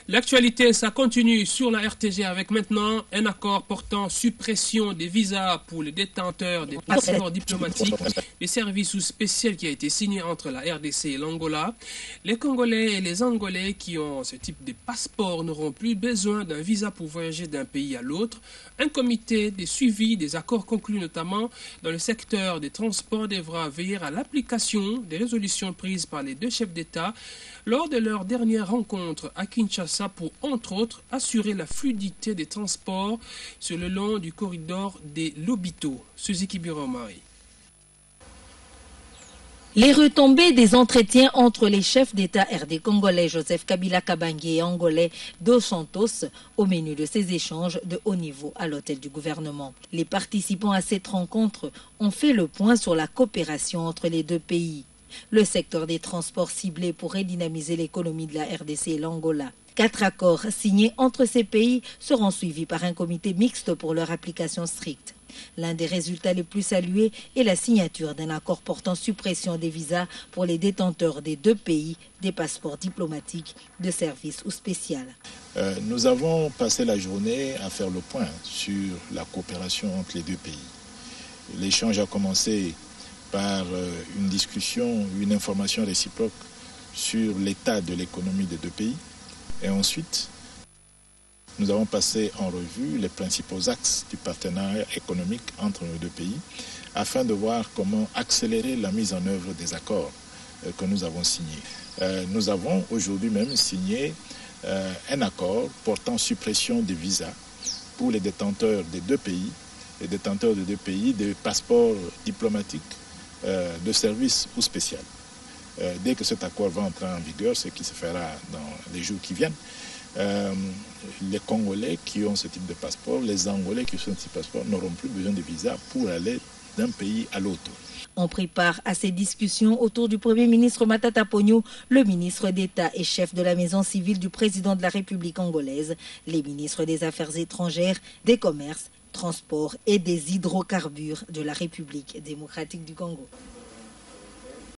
L'actualité, ça continue sur la RTG avec maintenant un accord portant suppression des visas pour les détenteurs des passeports diplomatiques, des services spéciaux qui a été signé entre la RDC et l'Angola. Les Congolais et les Angolais qui ont ce type de passeport n'auront plus besoin d'un visa pour voyager d'un pays à l'autre. Un comité de suivi des accords conclus notamment dans le secteur des transports devra veiller à l'application des résolutions prises par les deux chefs d'État lors de leur dernière rencontre à Kinshasa pour, entre autres, assurer la fluidité des transports sur le long du corridor des Lobito. Suzuki Biromari. Les retombées des entretiens entre les chefs d'État RD congolais Joseph Kabila Kabange et angolais Dos Santos au menu de ces échanges de haut niveau à l'hôtel du gouvernement. Les participants à cette rencontre ont fait le point sur la coopération entre les deux pays. Le secteur des transports ciblés pour redynamiser l'économie de la RDC et l'Angola. 4 accords signés entre ces pays seront suivis par un comité mixte pour leur application stricte. L'un des résultats les plus salués est la signature d'un accord portant suppression des visas pour les détenteurs des deux pays des passeports diplomatiques, de service ou spécial. Nous avons passé la journée à faire le point sur la coopération entre les deux pays. L'échange a commencé par une discussion, une information réciproque sur l'état de l'économie des deux pays. Et ensuite, nous avons passé en revue les principaux axes du partenariat économique entre nos deux pays afin de voir comment accélérer la mise en œuvre des accords que nous avons signés. Nous avons aujourd'hui même signé un accord portant suppression des visas pour les détenteurs des deux pays, des passeports diplomatiques, de service ou spécial. Dès que cet accord va entrer en vigueur, ce qui se fera dans les jours qui viennent, les Congolais qui ont ce type de passeport, les Angolais qui ont ce type de passeport n'auront plus besoin de visa pour aller d'un pays à l'autre. On prépare à ces discussions autour du Premier ministre Matata Ponyo, le ministre d'État et chef de la maison civile du président de la République angolaise, les ministres des Affaires étrangères, des commerces, transports et des hydrocarbures de la République démocratique du Congo.